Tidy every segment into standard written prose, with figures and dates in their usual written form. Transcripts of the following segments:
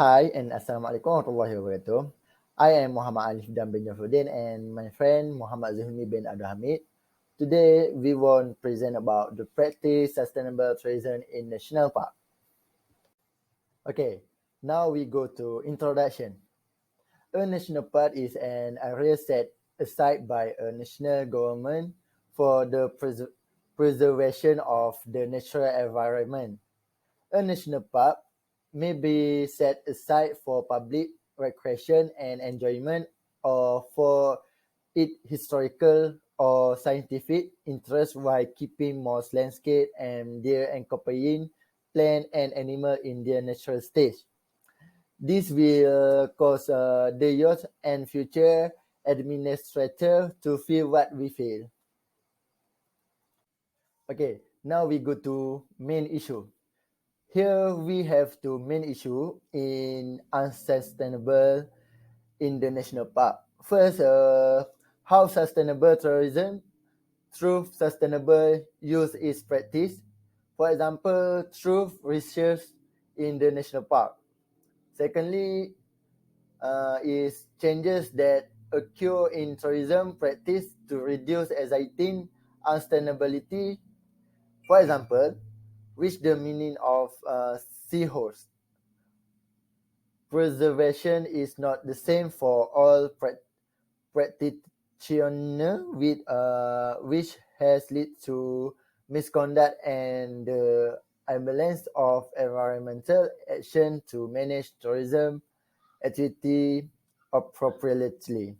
Hi and Assalamualaikum warahmatullahi wabarakatuh. I am Muhammad Alif Dan bin Jafruddin and my friend Muhammad Zuhmi bin Abdul Hamid. Today we will present about the practice sustainable tourism in national park. Okay, now we go to introduction. A national park is an area set aside by a national government for the preservation of the natural environment. A national park may be set aside for public recreation and enjoyment or for its historical or scientific interest while keeping most landscape and their accompanying plant and animal in their natural state. This will cause the youth and future administrator to feel what we feel. Okay, now we go to main issue. Here we have two main issues in unsustainable in the national park. First, how sustainable tourism through sustainable use is practiced. For example, through research in the national park. Secondly, is changes that occur in tourism practice to reduce existing unsustainability. For example, which the meaning of seahorse. Preservation is not the same for all practitioners, which has led to misconduct and the imbalance of environmental action to manage tourism activity appropriately.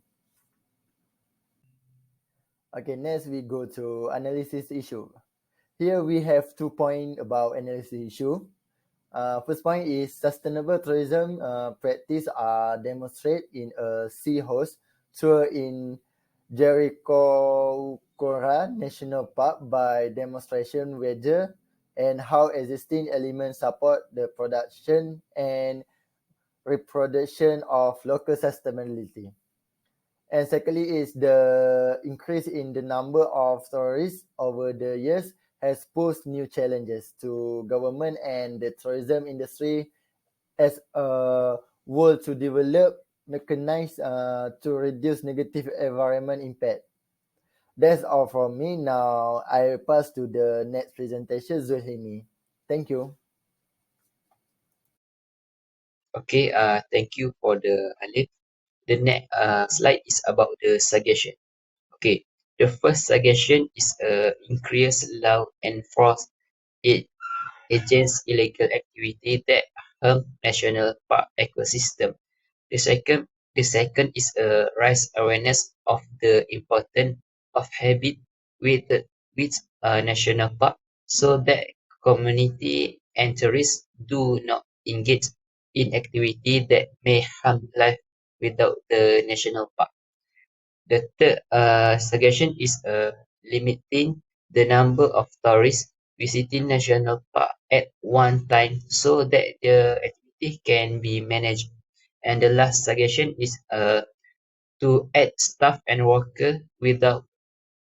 Okay, next we go to analysis issue. Here we have 2 points about analysis issue. First point is sustainable tourism practice are demonstrated in a seahorse tour in Jericho National Park by demonstration whether and how existing elements support the production and reproduction of local sustainability. And secondly is the increase in the number of tourists over the years has posed new challenges to government and the tourism industry as a whole to develop mechanisms to reduce negative environment impact. That's all from me. Now I pass to the next presentation, Zulhimi. Thank you. Okay, thank you for the Alif. The next slide is about the suggestion. Okay, the first suggestion is increase law enforcement against illegal activity that harm national park ecosystem. The second is raise awareness of the importance of habit with national park so that community and tourists do not engage in activity that may harm life without the national park. The third suggestion is limiting the number of tourists visiting national park at one time so that the activity can be managed. And the last suggestion is to add staff and worker without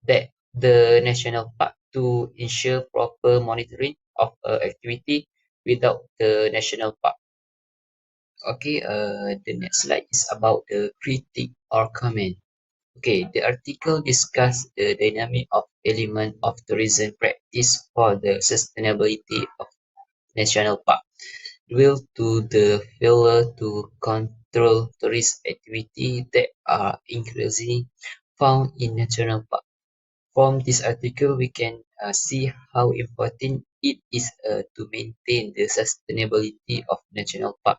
that the national park to ensure proper monitoring of activity without the national park. Okay, the next slide is about the critique or comment. Okay, the article discuss the dynamic of element of tourism practice for the sustainability of national park, due to the failure to control tourist activity that are increasingly found in national park. From this article, we can see how important it is to maintain the sustainability of national park.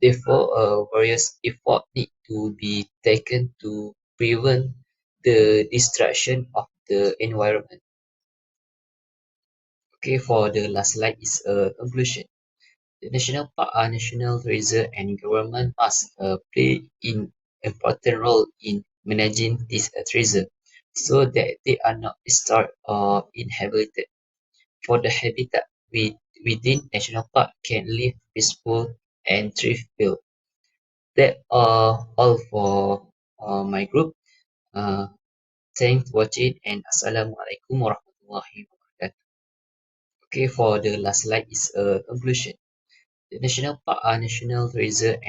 Therefore, various efforts need to be taken to prevent the destruction of the environment. Okay, for the last slide is a conclusion. The national park are national reserve and government must play in important role in managing this reserve so that they are not destroyed or inhabited. For the habitat within national park can live peaceful and thrive. That are all for my group. Uh, Thanks for watching and Assalamualaikum warahmatullahi wabarakatuh. Okay, for the last slide is a conclusion. The national park are national reserve